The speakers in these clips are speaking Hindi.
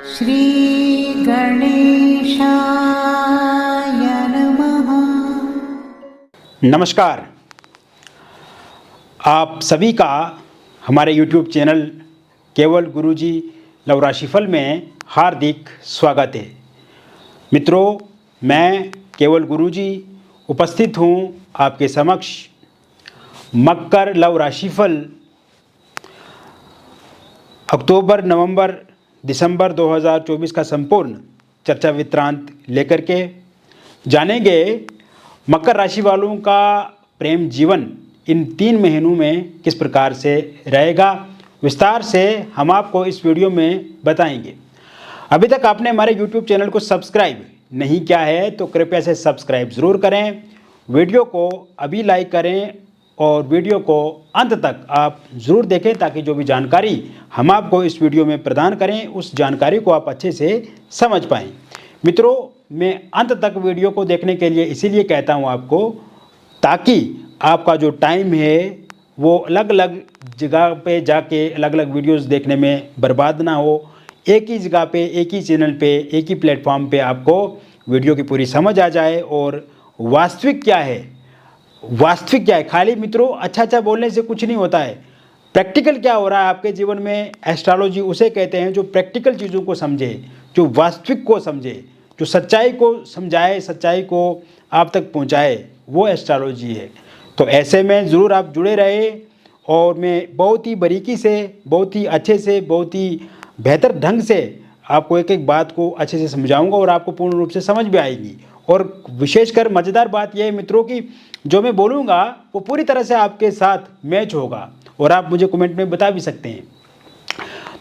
श्री गणेशाय नमः। नमस्कार, आप सभी का हमारे YouTube चैनल केवल गुरुजी लव राशिफल में हार्दिक स्वागत है। मित्रों, मैं केवल गुरुजी उपस्थित हूँ आपके समक्ष मकर लव राशिफल अक्टूबर, नवंबर, दिसंबर 2024 का संपूर्ण चर्चा वृत्तांत लेकर के जानेंगे मकर राशि वालों का प्रेम जीवन इन 3 महीनों में किस प्रकार से रहेगा। विस्तार से हम आपको इस वीडियो में बताएंगे। अभी तक आपने हमारे YouTube चैनल को सब्सक्राइब नहीं किया है तो कृपया से सब्सक्राइब ज़रूर करें, वीडियो को अभी लाइक करें और वीडियो को अंत तक आप ज़रूर देखें ताकि जो भी जानकारी हम आपको इस वीडियो में प्रदान करें उस जानकारी को आप अच्छे से समझ पाएँ। मित्रों, मैं अंत तक वीडियो को देखने के लिए इसीलिए कहता हूं आपको ताकि आपका जो टाइम है वो अलग अलग जगह पे जाके अलग अलग वीडियोस देखने में बर्बाद ना हो। एक ही जगह पे, एक ही चैनल पे, एक ही प्लेटफॉर्म पे आपको वीडियो की पूरी समझ आ जाए और वास्तविक क्या है, खाली मित्रों अच्छा बोलने से कुछ नहीं होता है। प्रैक्टिकल क्या हो रहा है आपके जीवन में, एस्ट्रोलॉजी उसे कहते हैं जो प्रैक्टिकल चीज़ों को समझे, जो वास्तविक को समझे, जो सच्चाई को समझाए, सच्चाई को आप तक पहुंचाए, वो एस्ट्रोलॉजी है। तो ऐसे में ज़रूर आप जुड़े रहे और मैं बहुत ही बारीकी से, बहुत ही अच्छे से, बहुत ही बेहतर ढंग से आपको एक एक बात को अच्छे से समझाऊंगा और आपको पूर्ण रूप से समझ भी आएगी। और विशेषकर मज़ेदार बात यह है मित्रों कि जो मैं बोलूँगा वो पूरी तरह से आपके साथ मैच होगा और आप मुझे कमेंट में बता भी सकते हैं।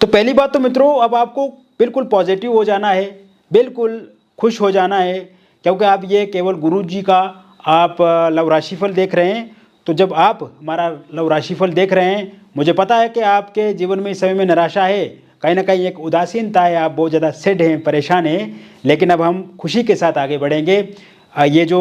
तो पहली बात तो मित्रों, अब आपको बिल्कुल पॉजिटिव हो जाना है, बिल्कुल खुश हो जाना है, क्योंकि आप ये केवल गुरुजी का आप लव राशिफल देख रहे हैं। तो जब आप हमारा लव राशिफल देख रहे हैं, मुझे पता है कि आपके जीवन में इस समय में निराशा है, कहीं ना कहीं एक उदासीनता है, आप बहुत ज़्यादा सैड हैं, परेशान हैं। लेकिन अब हम खुशी के साथ आगे बढ़ेंगे। ये जो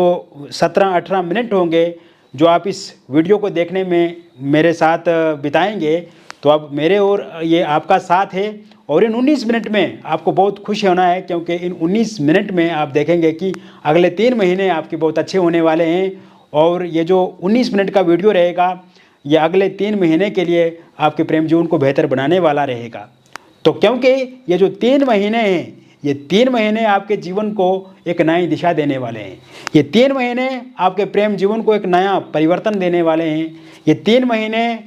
17-18 मिनट होंगे जो आप इस वीडियो को देखने में मेरे साथ बिताएंगे, तो अब मेरे और ये आपका साथ है। और इन 19 मिनट में आपको बहुत खुश होना है, क्योंकि इन 19 मिनट में आप देखेंगे कि अगले 3 महीने आपके बहुत अच्छे होने वाले हैं। और ये जो 19 मिनट का वीडियो रहेगा, ये अगले 3 महीने के लिए आपके प्रेम जीवन को बेहतर बनाने वाला रहेगा। तो क्योंकि ये जो 3 महीने हैं, ये 3 महीने आपके जीवन को एक नई दिशा देने वाले हैं। ये 3 महीने आपके प्रेम जीवन को एक नया परिवर्तन देने वाले हैं। ये 3 महीने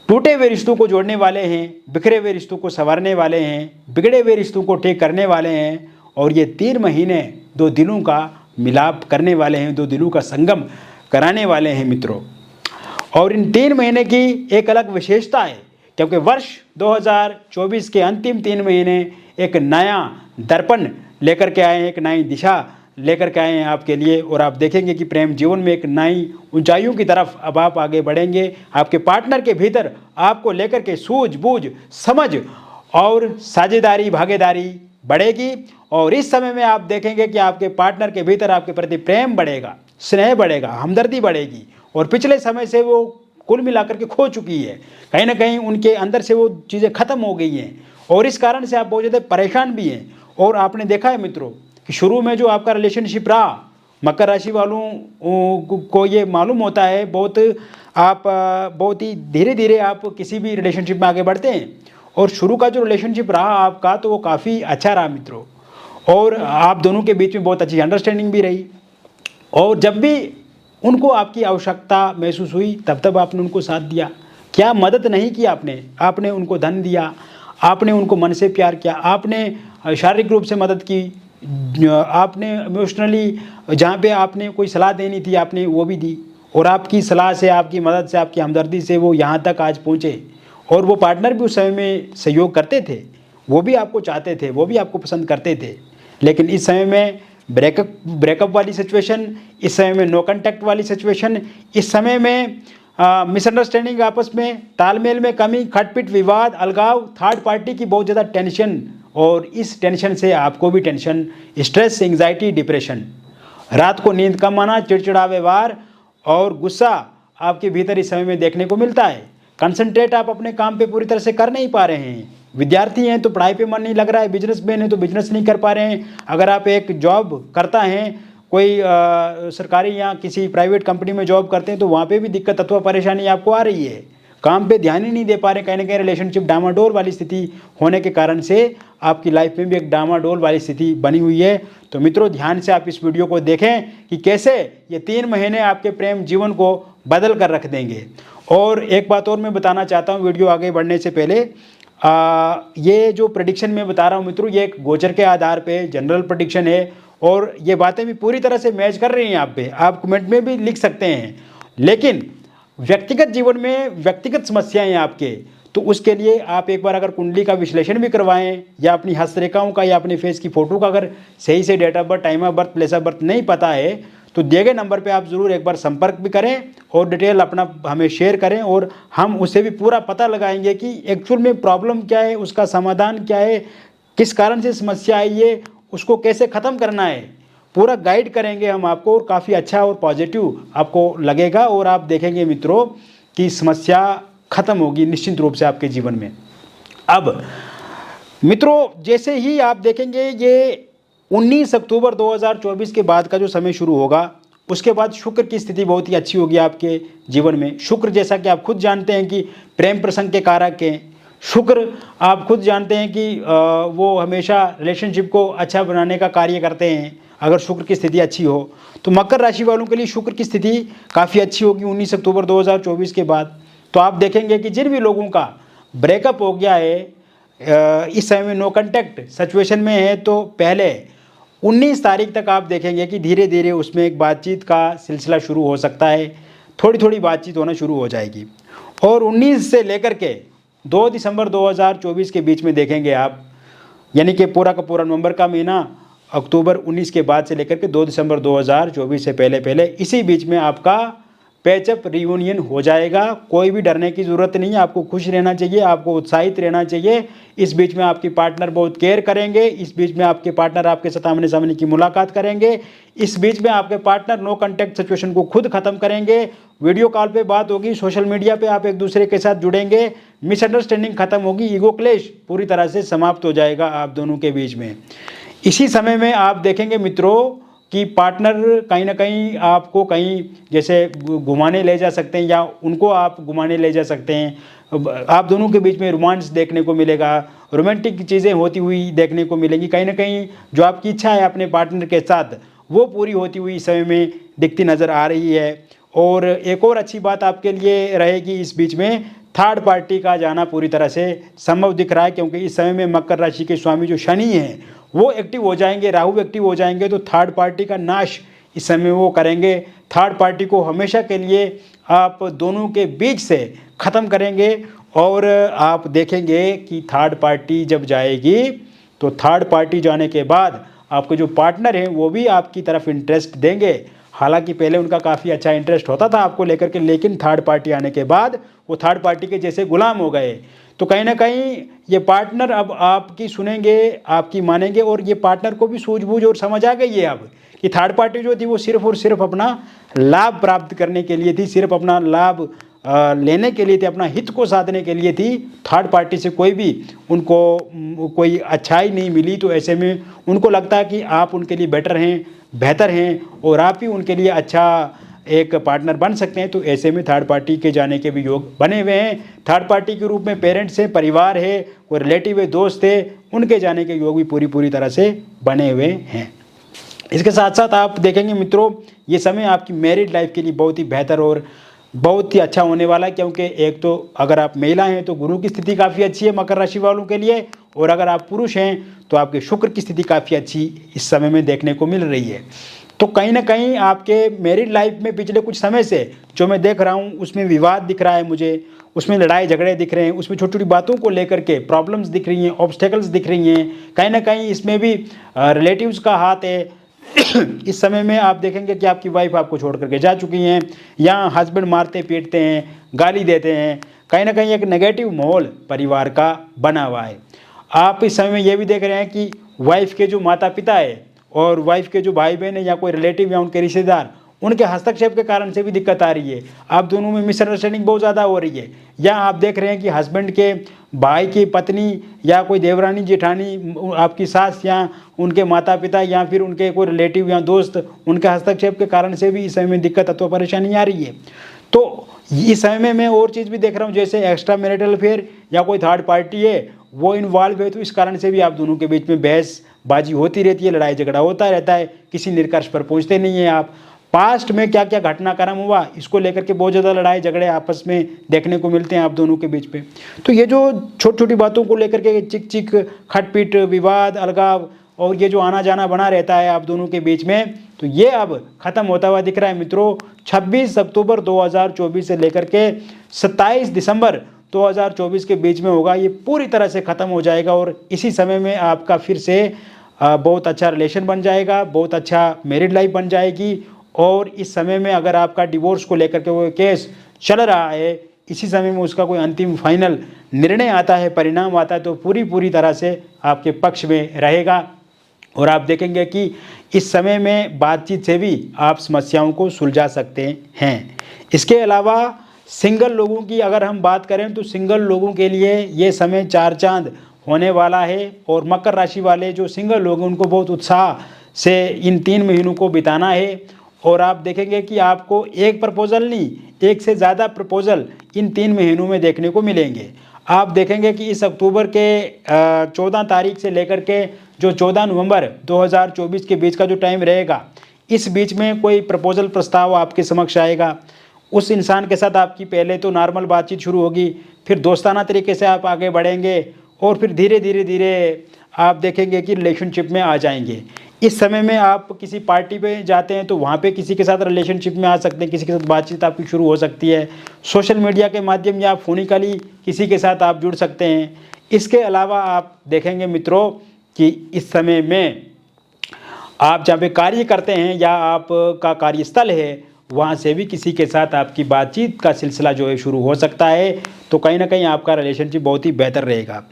टूटे हुए रिश्तों को जोड़ने वाले हैं, बिखरे हुए रिश्तों को संवारने वाले हैं, बिगड़े हुए रिश्तों को ठीक करने वाले हैं। और ये 3 महीने 2 दिलों का मिलाप करने वाले हैं, 2 दिलों का संगम कराने वाले हैं मित्रों। और इन 3 महीने की एक अलग विशेषता है, क्योंकि वर्ष 2024 के अंतिम 3 महीने एक नया दर्पण लेकर के आए हैं, एक नई दिशा लेकर के आए हैं आपके लिए। और आप देखेंगे कि प्रेम जीवन में एक नई ऊंचाइयों की तरफ अब आप आगे बढ़ेंगे। आपके पार्टनर के भीतर आपको लेकर के सूझबूझ, समझ और साझेदारी, भागीदारी बढ़ेगी। और इस समय में आप देखेंगे कि आपके पार्टनर के भीतर आपके प्रति प्रेम बढ़ेगा, स्नेह बढ़ेगा, हमदर्दी बढ़ेगी। और पिछले समय से वो कुल मिलाकर के खो चुकी है, कहीं ना कहीं उनके अंदर से वो चीज़ें खत्म हो गई हैं और इस कारण से आप बहुत ज़्यादा परेशान भी हैं। और आपने देखा है मित्रों कि शुरू में जो आपका रिलेशनशिप रहा, मकर राशि वालों को ये मालूम होता है, बहुत ही धीरे धीरे आप किसी भी रिलेशनशिप में आगे बढ़ते हैं। और शुरू का जो रिलेशनशिप रहा आपका, तो वो काफ़ी अच्छा रहा मित्रों। और आप दोनों के बीच में बहुत अच्छी अंडरस्टैंडिंग भी रही। और जब भी उनको आपकी आवश्यकता महसूस हुई तब आपने उनको साथ दिया। क्या मदद नहीं की आपने उनको धन दिया, आपने उनको मन से प्यार किया, आपने शारीरिक रूप से मदद की, आपने इमोशनली जहाँ पे आपने कोई सलाह देनी थी आपने वो भी दी। और आपकी सलाह से, आपकी मदद से, आपकी हमदर्दी से वो यहाँ तक आज पहुँचे। और वो पार्टनर भी उस समय में सहयोग करते थे, वो भी आपको चाहते थे, वो भी आपको पसंद करते थे। लेकिन इस समय में ब्रेकअप वाली सिचुएशन, इस समय में नो कांटेक्ट वाली सिचुएशन, इस समय में मिसअंडरस्टैंडिंग, आपस में तालमेल में कमी, खटपिट, विवाद, अलगाव, थर्ड पार्टी की बहुत ज़्यादा टेंशन। और इस टेंशन से आपको भी टेंशन, स्ट्रेस, एंग्जाइटी, डिप्रेशन, रात को नींद कम आना, चिड़चिड़ा व्यवहार और गुस्सा आपके भीतर इस समय में देखने को मिलता है। कंसंट्रेट आप अपने काम पे पूरी तरह से कर नहीं पा रहे हैं, विद्यार्थी हैं तो पढ़ाई पे मन नहीं लग रहा है, बिजनेसमैन है तो बिजनेस नहीं कर पा रहे हैं, अगर आप एक जॉब करता हैं, कोई सरकारी या किसी प्राइवेट कंपनी में जॉब करते हैं तो वहाँ पे भी दिक्कत अथवा परेशानी आपको आ रही है, काम पे ध्यान ही नहीं दे पा रहे, कहीं ना कहीं रिलेशनशिप डामाडोल वाली स्थिति होने के कारण से आपकी लाइफ में भी एक डामाडोल वाली स्थिति बनी हुई है। तो मित्रों, ध्यान से आप इस वीडियो को देखें कि कैसे ये 3 महीने आपके प्रेम जीवन को बदल कर रख देंगे। और एक बात और मैं बताना चाहता हूँ वीडियो आगे बढ़ने से पहले, ये जो प्रेडिक्शन मैं बता रहा हूँ मित्रों, ये एक गोचर के आधार पे जनरल प्रेडिक्शन है और ये बातें भी पूरी तरह से मैच कर रही हैं आप पे, आप कमेंट में भी लिख सकते हैं। लेकिन व्यक्तिगत जीवन में व्यक्तिगत समस्याएं आपके, तो उसके लिए आप एक बार अगर कुंडली का विश्लेषण भी करवाएं या अपनी हस्तरेखाओं का या अपने फेस की फ़ोटो का अगर सही से date of birth, time of birth, place of birth नहीं पता है तो दिए गए नंबर पे आप ज़रूर एक बार संपर्क भी करें और डिटेल अपना हमें शेयर करें और हम उससे भी पूरा पता लगाएंगे कि एक्चुअल में प्रॉब्लम क्या है, उसका समाधान क्या है, किस कारण से समस्या आई है, उसको कैसे ख़त्म करना है, पूरा गाइड करेंगे हम आपको और काफ़ी अच्छा और पॉजिटिव आपको लगेगा और आप देखेंगे मित्रों कि समस्या खत्म होगी निश्चित रूप से आपके जीवन में। अब मित्रों, जैसे ही आप देखेंगे ये 19 अक्टूबर 2024 के बाद का जो समय शुरू होगा, उसके बाद शुक्र की स्थिति बहुत ही अच्छी होगी आपके जीवन में। शुक्र, जैसा कि आप खुद जानते हैं कि प्रेम प्रसंग के कारक हैं, शुक्र आप खुद जानते हैं कि वो हमेशा रिलेशनशिप को अच्छा बनाने का कार्य करते हैं। अगर शुक्र की स्थिति अच्छी हो तो मकर राशि वालों के लिए शुक्र की स्थिति काफ़ी अच्छी होगी 19 अक्टूबर 2024 के बाद। तो आप देखेंगे कि जिन भी लोगों का ब्रेकअप हो गया है, इस समय में नो कॉन्टैक्ट सिचुएशन में है, तो पहले 19 तारीख तक आप देखेंगे कि धीरे धीरे उसमें एक बातचीत का सिलसिला शुरू हो सकता है, थोड़ी थोड़ी बातचीत होना शुरू हो जाएगी। और 19 से लेकर के 2 दिसंबर 2024 के बीच में देखेंगे आप, यानी कि पूरा का पूरा नवंबर का महीना, अक्टूबर 19 के बाद से लेकर के 2 दिसंबर 2024 से पहले पहले इसी बीच में आपका पैचअप रियूनियन हो जाएगा। कोई भी डरने की ज़रूरत नहीं है, आपको खुश रहना चाहिए, आपको उत्साहित रहना चाहिए। इस बीच में आपकी पार्टनर बहुत केयर करेंगे, इस बीच में आपके पार्टनर आपके साथ आमने सामने की मुलाकात करेंगे, इस बीच में आपके पार्टनर नो कॉन्टैक्ट सिचुएशन को खुद खत्म करेंगे, वीडियो कॉल पे बात होगी, सोशल मीडिया पे आप एक दूसरे के साथ जुड़ेंगे, मिसअंडरस्टैंडिंग खत्म होगी, ईगो क्लेश पूरी तरह से समाप्त हो जाएगा आप दोनों के बीच में। इसी समय में आप देखेंगे मित्रों कि पार्टनर कहीं ना कहीं आपको कहीं जैसे घुमाने ले जा सकते हैं या उनको आप घुमाने ले जा सकते हैं। आप दोनों के बीच में रोमांस देखने को मिलेगा, रोमांटिक चीज़ें होती हुई देखने को मिलेंगी। कहीं ना कहीं जो आपकी इच्छा है अपने पार्टनर के साथ वो पूरी होती हुई इस समय में दिखती नज़र आ रही है। और एक और अच्छी बात आपके लिए रहेगी, इस बीच में थर्ड पार्टी का जाना पूरी तरह से संभव दिख रहा है, क्योंकि इस समय में मकर राशि के स्वामी जो शनि हैं वो एक्टिव हो जाएंगे, राहु एक्टिव हो जाएंगे, तो थर्ड पार्टी का नाश इस समय वो करेंगे। थर्ड पार्टी को हमेशा के लिए आप दोनों के बीच से ख़त्म करेंगे और आप देखेंगे कि थर्ड पार्टी जब जाएगी तो थर्ड पार्टी जाने के बाद आपके जो पार्टनर हैं वो भी आपकी तरफ इंटरेस्ट देंगे। हालांकि पहले उनका काफ़ी अच्छा इंटरेस्ट होता था आपको लेकर के, लेकिन थर्ड पार्टी आने के बाद वो थर्ड पार्टी के जैसे गुलाम हो गए। तो कहीं ना कहीं ये पार्टनर अब आपकी सुनेंगे, आपकी मानेंगे, और ये पार्टनर को भी सूझबूझ और समझ आ गई है अब कि थर्ड पार्टी जो थी वो सिर्फ और सिर्फ अपना लाभ प्राप्त करने के लिए थी, सिर्फ अपना लाभ लेने के लिए थी, अपना हित को साधने के लिए थी। थर्ड पार्टी से कोई भी उनको कोई अच्छाई नहीं मिली, तो ऐसे में उनको लगता है कि आप उनके लिए बेटर हैं, बेहतर हैं और आप ही उनके लिए अच्छा एक पार्टनर बन सकते हैं। तो ऐसे में थर्ड पार्टी के जाने के भी योग बने हुए हैं। थर्ड पार्टी के रूप में पेरेंट्स हैं, परिवार है, कोई रिलेटिव है, दोस्त है, उनके जाने के योग भी पूरी तरह से बने हुए हैं। इसके साथ साथ आप देखेंगे मित्रों, ये समय आपकी मैरिड लाइफ के लिए बहुत ही बेहतर और बहुत ही अच्छा होने वाला है, क्योंकि एक तो अगर आप महिला हैं तो गुरु की स्थिति काफ़ी अच्छी है मकर राशि वालों के लिए, और अगर आप पुरुष हैं तो आपके शुक्र की स्थिति काफ़ी अच्छी इस समय में देखने को मिल रही है। तो कहीं ना कहीं आपके मैरिड लाइफ में पिछले कुछ समय से जो मैं देख रहा हूँ उसमें विवाद दिख रहा है मुझे, उसमें लड़ाई झगड़े दिख रहे हैं, उसमें छोटी छोटी बातों को लेकर के प्रॉब्लम्स दिख रही हैं, ऑब्स्टेकल्स दिख रही हैं। कहीं ना कहीं इसमें भी रिलेटिव्स का हाथ है। इस समय में आप देखेंगे कि आपकी वाइफ आपको छोड़ करके जा चुकी हैं, या हस्बैंड मारते पीटते हैं, गाली देते हैं। कहीं ना कहीं एक नेगेटिव माहौल परिवार का बना हुआ है। आप इस समय में ये भी देख रहे हैं कि वाइफ के जो माता पिता है और वाइफ के जो भाई बहन है या कोई रिलेटिव या उनके रिश्तेदार, उनके हस्तक्षेप के कारण से भी दिक्कत आ रही है। आप दोनों में मिसअंडरस्टैंडिंग बहुत ज़्यादा हो रही है। या आप देख रहे हैं कि हस्बैंड के भाई की पत्नी या कोई देवरानी जेठानी, आपकी सास या उनके माता पिता या फिर उनके कोई रिलेटिव या दोस्त, उनके हस्तक्षेप के कारण से भी इस समय में दिक्कत अथवा परेशानी आ रही है। तो इस समय में और चीज़ भी देख रहा हूँ, जैसे एक्स्ट्रा मैरिटल अफेयर या कोई थर्ड पार्टी है वो इन्वॉल्व है, तो इस कारण से भी आप दोनों के बीच में बहसबाजी होती रहती है, लड़ाई झगड़ा होता रहता है, किसी निष्कर्ष पर पहुँचते नहीं है आप। पास्ट में क्या क्या घटनाक्रम हुआ इसको लेकर के बहुत ज़्यादा लड़ाई झगड़े आपस में देखने को मिलते हैं आप दोनों के बीच में। तो ये जो छोटी छोटी बातों को लेकर के चिक चिक खटपीट विवाद अलगाव और ये जो आना जाना बना रहता है आप दोनों के बीच में, तो ये अब ख़त्म होता हुआ दिख रहा है मित्रों। 26 अक्टूबर 2024 से लेकर के 27 दिसंबर 2024 के बीच में होगा, ये पूरी तरह से ख़त्म हो जाएगा और इसी समय में आपका फिर से बहुत अच्छा रिलेशन बन जाएगा, बहुत अच्छा मैरिड लाइफ बन जाएगी। और इस समय में अगर आपका डिवोर्स को लेकर के वो केस चल रहा है, इसी समय में उसका कोई अंतिम फाइनल निर्णय आता है, परिणाम आता है, तो पूरी तरह से आपके पक्ष में रहेगा। और आप देखेंगे कि इस समय में बातचीत से भी आप समस्याओं को सुलझा सकते हैं। इसके अलावा सिंगल लोगों की अगर हम बात करें तो सिंगल लोगों के लिए ये समय चार चांद होने वाला है। और मकर राशि वाले जो सिंगल लोग हैं उनको बहुत उत्साह से इन 3 महीनों को बिताना है। और आप देखेंगे कि आपको एक प्रपोजल नहीं, एक से ज़्यादा प्रपोजल इन 3 महीनों में देखने को मिलेंगे। आप देखेंगे कि इस अक्टूबर के 14 तारीख से लेकर के जो 14 नवंबर 2024 के बीच का जो टाइम रहेगा, इस बीच में कोई प्रपोजल प्रस्ताव आपके समक्ष आएगा। उस इंसान के साथ आपकी पहले तो नॉर्मल बातचीत शुरू होगी, फिर दोस्ताना तरीके से आप आगे बढ़ेंगे और फिर धीरे आप देखेंगे कि रिलेशनशिप में आ जाएंगे। इस समय में आप किसी पार्टी पे जाते हैं तो वहाँ पे किसी के साथ रिलेशनशिप में आ सकते हैं, किसी के साथ बातचीत आपकी शुरू हो सकती है। सोशल मीडिया के माध्यम या फोनिकली किसी के साथ आप जुड़ सकते हैं। इसके अलावा आप देखेंगे मित्रों कि इस समय में आप जहाँ पे कार्य करते हैं या आपका कार्यस्थल है, वहाँ से भी किसी के साथ आपकी बातचीत का सिलसिला जो है शुरू हो सकता है। तो कहीं ना कहीं आपका रिलेशनशिप बहुत ही बेहतर रहेगा।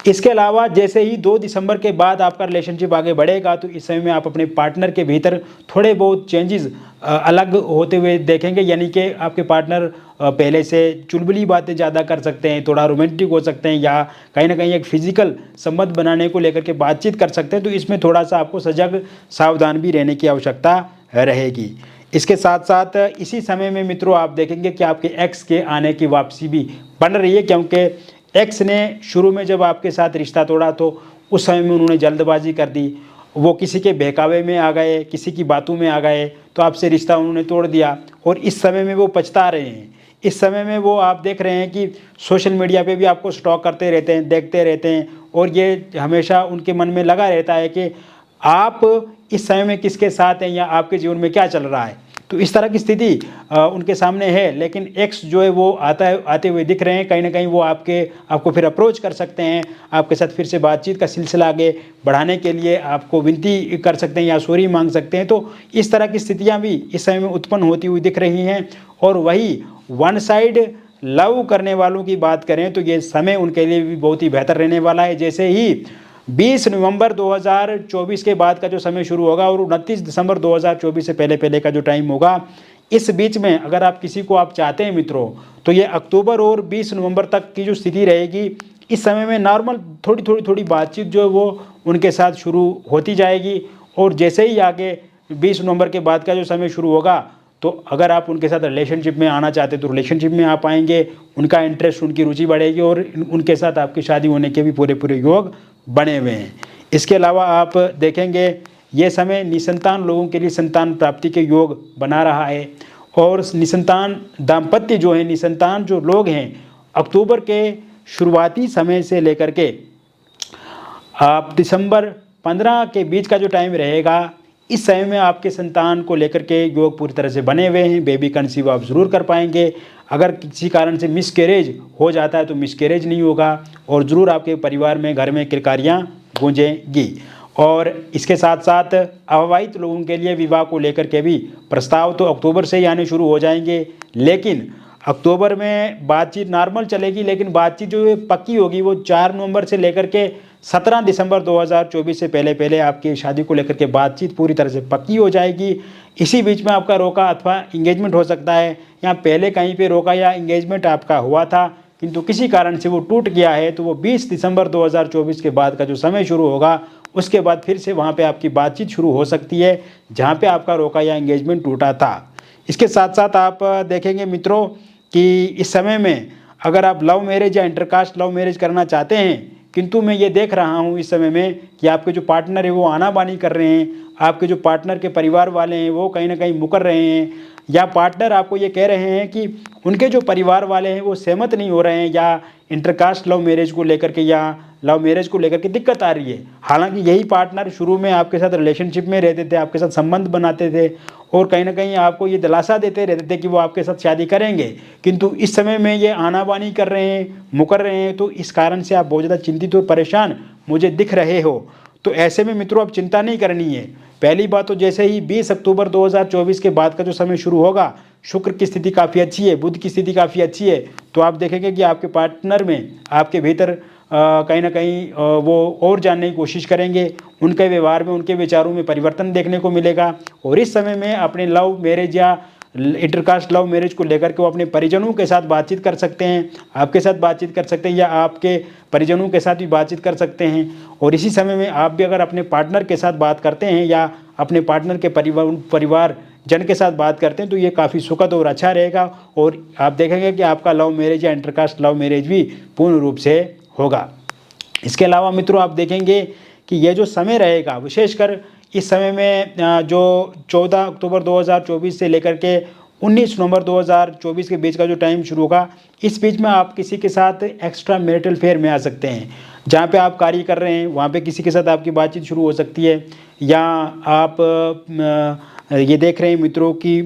इसके अलावा जैसे ही 2 दिसंबर के बाद आपका रिलेशनशिप आगे बढ़ेगा, तो इस समय में आप अपने पार्टनर के भीतर थोड़े बहुत चेंजेस अलग होते हुए देखेंगे। यानी कि आपके पार्टनर पहले से चुलबुली बातें ज़्यादा कर सकते हैं, थोड़ा रोमांटिक हो सकते हैं, या कहीं ना कहीं एक फिजिकल संबंध बनाने को लेकर के बातचीत कर सकते हैं। तो इसमें थोड़ा सा आपको सजग सावधान भी रहने की आवश्यकता रहेगी। इसके साथ साथ इसी समय में मित्रों आप देखेंगे कि आपके एक्स के आने की वापसी भी बन रही है, क्योंकि एक्स ने शुरू में जब आपके साथ रिश्ता तोड़ा तो उस समय में उन्होंने जल्दबाजी कर दी, वो किसी के बहकावे में आ गए, किसी की बातों में आ गए, तो आपसे रिश्ता उन्होंने तोड़ दिया और इस समय में वो पछता रहे हैं। इस समय में वो आप देख रहे हैं कि सोशल मीडिया पे भी आपको स्टॉक करते रहते हैं, देखते रहते हैं, और ये हमेशा उनके मन में लगा रहता है कि आप इस समय में किसके साथ हैं या आपके जीवन में क्या चल रहा है। तो इस तरह की स्थिति उनके सामने है। लेकिन एक्स जो है वो आते हुए दिख रहे हैं। कहीं ना कहीं वो आपको फिर अप्रोच कर सकते हैं, आपके साथ फिर से बातचीत का सिलसिला आगे बढ़ाने के लिए आपको विनती कर सकते हैं या सॉरी मांग सकते हैं। तो इस तरह की स्थितियां भी इस समय में उत्पन्न होती हुई दिख रही हैं। और वही वन साइड लव करने वालों की बात करें तो ये समय उनके लिए भी बहुत ही बेहतर रहने वाला है। जैसे ही 20 नवंबर 2024 के बाद का जो समय शुरू होगा और 29 दिसंबर 2024 से पहले का जो टाइम होगा, इस बीच में अगर आप किसी को आप चाहते हैं मित्रों, तो ये अक्टूबर और 20 नवंबर तक की जो स्थिति रहेगी, इस समय में नॉर्मल थोड़ी बातचीत जो है वो उनके साथ शुरू होती जाएगी। और जैसे ही आगे 20 नवंबर के बाद का जो समय शुरू होगा, तो अगर आप उनके साथ रिलेशनशिप में आना चाहते हैं तो रिलेशनशिप में आप आएंगे, उनका इंटरेस्ट, उनकी रुचि बढ़ेगी और उनके साथ आपकी शादी होने के भी पूरे योग बने हुए हैं। इसके अलावा आप देखेंगे ये समय निसंतान लोगों के लिए संतान प्राप्ति के योग बना रहा है। और निसंतान दाम्पत्य जो है, निसंतान जो लोग हैं, अक्टूबर के शुरुआती समय से लेकर के आप दिसंबर 15 के बीच का जो टाइम रहेगा, इस समय में आपके संतान को लेकर के योग पूरी तरह से बने हुए हैं। बेबी कंसीव आप ज़रूर कर पाएंगे। अगर किसी कारण से मिसकैरेज हो जाता है तो मिसकैरेज नहीं होगा और ज़रूर आपके परिवार में, घर में किलकारियाँ गूंजेंगी। और इसके साथ साथ अविवाहित लोगों के लिए विवाह को लेकर के भी प्रस्ताव तो अक्टूबर से ही आने शुरू हो जाएंगे। लेकिन अक्टूबर में बातचीत नॉर्मल चलेगी, लेकिन बातचीत जो पक्की होगी वो 4 नवंबर से लेकर के 17 दिसंबर 2024 से पहले आपकी शादी को लेकर के बातचीत पूरी तरह से पक्की हो जाएगी। इसी बीच में आपका रोका अथवा इंगेजमेंट हो सकता है, या पहले कहीं पे रोका या इंगेजमेंट आपका हुआ था, किंतु किसी कारण से वो टूट गया है, तो वो 20 दिसंबर 2024 के बाद का जो समय शुरू होगा, उसके बाद फिर से वहाँ पे आपकी बातचीत शुरू हो सकती है जहाँ पे आपका रोका या एंगेजमेंट टूटा था। इसके साथ साथ आप देखेंगे मित्रों कि इस समय में अगर आप लव मैरिज या इंटरकास्ट लव मैरिज करना चाहते हैं, किंतु मैं ये देख रहा हूँ इस समय में कि आपके जो पार्टनर है वो आनाबानी कर रहे हैं, आपके जो पार्टनर के परिवार वाले हैं वो कहीं ना कहीं मुकर रहे हैं, या पार्टनर आपको ये कह रहे हैं कि उनके जो परिवार वाले हैं वो सहमत नहीं हो रहे हैं, या इंटरकास्ट लव मैरिज को लेकर के या लव मैरिज को लेकर के दिक्कत आ रही है। हालांकि यही पार्टनर शुरू में आपके साथ रिलेशनशिप में रहते थे, आपके साथ संबंध बनाते थे और कहीं ना कहीं आपको ये दिलासा देते रहते थे कि वो आपके साथ शादी करेंगे, किंतु इस समय में ये आनाबानी कर रहे हैं, मुकर रहे हैं, तो इस कारण से आप बहुत ज़्यादा चिंतित और परेशान मुझे दिख रहे हो। तो ऐसे में मित्रों अब चिंता नहीं करनी है। पहली बात तो जैसे ही 20 अक्टूबर 2024 के बाद का जो समय शुरू होगा, शुक्र की स्थिति काफ़ी अच्छी है, बुध की स्थिति काफ़ी अच्छी है, तो आप देखेंगे कि आपके पार्टनर में आपके भीतर कहीं ना कहीं वो और जानने की कोशिश करेंगे, उनके व्यवहार में उनके विचारों में परिवर्तन देखने को मिलेगा। और इस समय में अपने लव मैरिज या इंटरकास्ट लव मैरिज को लेकर के वो अपने परिजनों के साथ बातचीत कर सकते हैं, आपके साथ बातचीत कर सकते हैं या आपके परिजनों के साथ भी बातचीत कर सकते हैं। और इसी समय में आप भी अगर अपने पार्टनर के साथ बात करते हैं या अपने पार्टनर के परिवार जन के साथ बात करते हैं, तो ये काफ़ी सुखद और अच्छा रहेगा और आप देखेंगे कि आपका लव मैरिज या इंटरकास्ट लव मैरिज भी पूर्ण रूप से होगा। इसके अलावा मित्रों आप देखेंगे कि ये जो समय रहेगा, विशेषकर इस समय में जो 14 अक्टूबर 2024 से लेकर के 19 नवंबर 2024 के बीच का जो टाइम शुरू होगा, इस बीच में आप किसी के साथ एक्स्ट्रा मैरिटल फेयर में आ सकते हैं। जहाँ पे आप कार्य कर रहे हैं वहाँ पे किसी के साथ आपकी बातचीत शुरू हो सकती है, या आप ये देख रहे हैं मित्रों कि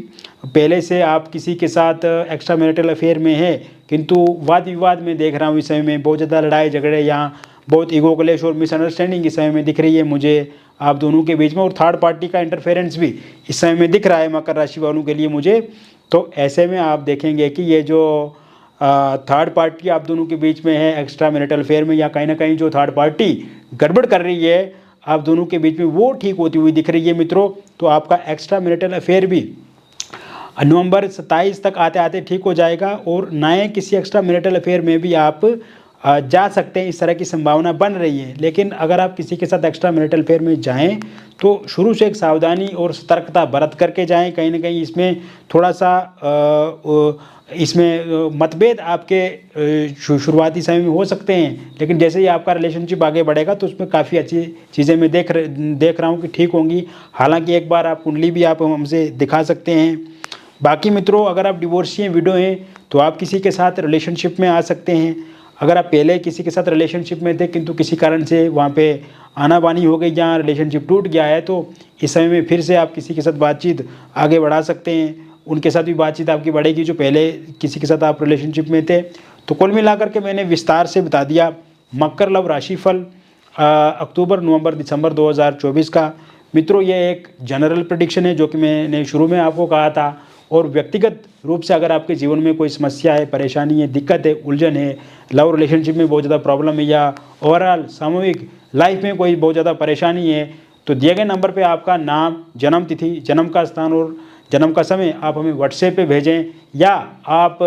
पहले से आप किसी के साथ एक्स्ट्रा मैरिटल अफेयर में है, किंतु वाद विवाद में देख रहा हूँ इस समय में बहुत ज़्यादा लड़ाई झगड़े या बहुत ईगो क्लेश और मिसअंडरस्टैंडिंग इस समय में दिख रही है मुझे आप दोनों के बीच में, और थर्ड पार्टी का इंटरफेरेंस भी इस समय में दिख रहा है मकर राशि वालों के लिए मुझे। तो ऐसे में आप देखेंगे कि ये जो थर्ड पार्टी आप दोनों के बीच में है एक्स्ट्रा मैरिटल अफेयर में, या कहीं ना कहीं जो थर्ड पार्टी गड़बड़ कर रही है आप दोनों के बीच में, वो ठीक होती हुई दिख रही है मित्रों। तो आपका एक्स्ट्रा मैरिटल अफेयर भी नवंबर 27 तक आते आते ठीक हो जाएगा और नए किसी एक्स्ट्रा मैरिटल अफेयर में भी आप जा सकते हैं, इस तरह की संभावना बन रही है। लेकिन अगर आप किसी के साथ एक्स्ट्रा मैरिटल अफेयर में जाएं तो शुरू से एक सावधानी और सतर्कता बरत करके जाएं। कहीं ना कहीं इसमें थोड़ा सा इसमें मतभेद आपके शुरुआती समय में हो सकते हैं, लेकिन जैसे ही आपका रिलेशनशिप आगे बढ़ेगा तो उसमें काफ़ी अच्छी चीज़ें मैं देख रहा हूँ कि ठीक होंगी। हालांकि एक बार आप कुंडली भी आप हमसे दिखा सकते हैं। बाकी मित्रों अगर आप डिवोर्सी विडो हैं तो आप किसी के साथ रिलेशनशिप में आ सकते हैं। अगर आप पहले किसी के साथ रिलेशनशिप में थे किंतु किसी कारण से वहाँ पे आनाबानी हो गई, जहाँ रिलेशनशिप टूट गया है, तो इस समय में फिर से आप किसी के साथ बातचीत आगे बढ़ा सकते हैं। उनके साथ भी बातचीत आपकी बढ़ेगी जो पहले किसी के साथ आप रिलेशनशिप में थे। तो कुल मिलाकर के मैंने विस्तार से बता दिया मकर लव राशिफल अक्टूबर नवंबर दिसंबर 2024 का। मित्रों ये एक जनरल प्रेडिक्शन है जो कि मैंने शुरू में आपको कहा था, और व्यक्तिगत रूप से अगर आपके जीवन में कोई समस्या है, परेशानी है, दिक्कत है, उलझन है, लव रिलेशनशिप में बहुत ज़्यादा प्रॉब्लम है, या ओवरऑल सामूहिक लाइफ में कोई बहुत ज़्यादा परेशानी है, तो दिए गए नंबर पे आपका नाम, जन्म तिथि, जन्म का स्थान और जन्म का समय आप हमें व्हाट्सएप पे भेजें या आप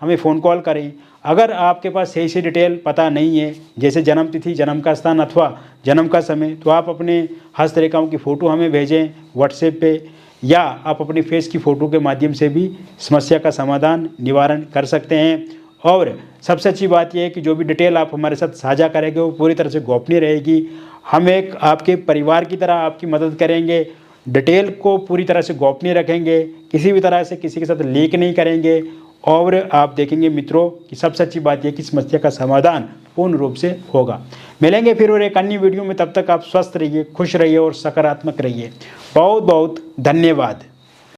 हमें फ़ोन कॉल करें। अगर आपके पास सही से डिटेल पता नहीं है, जैसे जन्म तिथि, जन्म का स्थान अथवा जन्म का समय, तो आप अपने हस्तरेखाओं की फ़ोटो हमें भेजें व्हाट्सएप पे, या आप अपनी फेस की फ़ोटो के माध्यम से भी समस्या का समाधान निवारण कर सकते हैं। और सबसे अच्छी बात यह है कि जो भी डिटेल आप हमारे साथ साझा करेंगे वो पूरी तरह से गोपनीय रहेगी। हम एक आपके परिवार की तरह आपकी मदद करेंगे, डिटेल को पूरी तरह से गोपनीय रखेंगे, किसी भी तरह से किसी के साथ लीक नहीं करेंगे। और आप देखेंगे मित्रों कि सबसे अच्छी बात यह कि समस्या का समाधान पूर्ण रूप से होगा। मिलेंगे फिर और एक अन्य वीडियो में, तब तक आप स्वस्थ रहिए, खुश रहिए और सकारात्मक रहिए। बहुत बहुत धन्यवाद।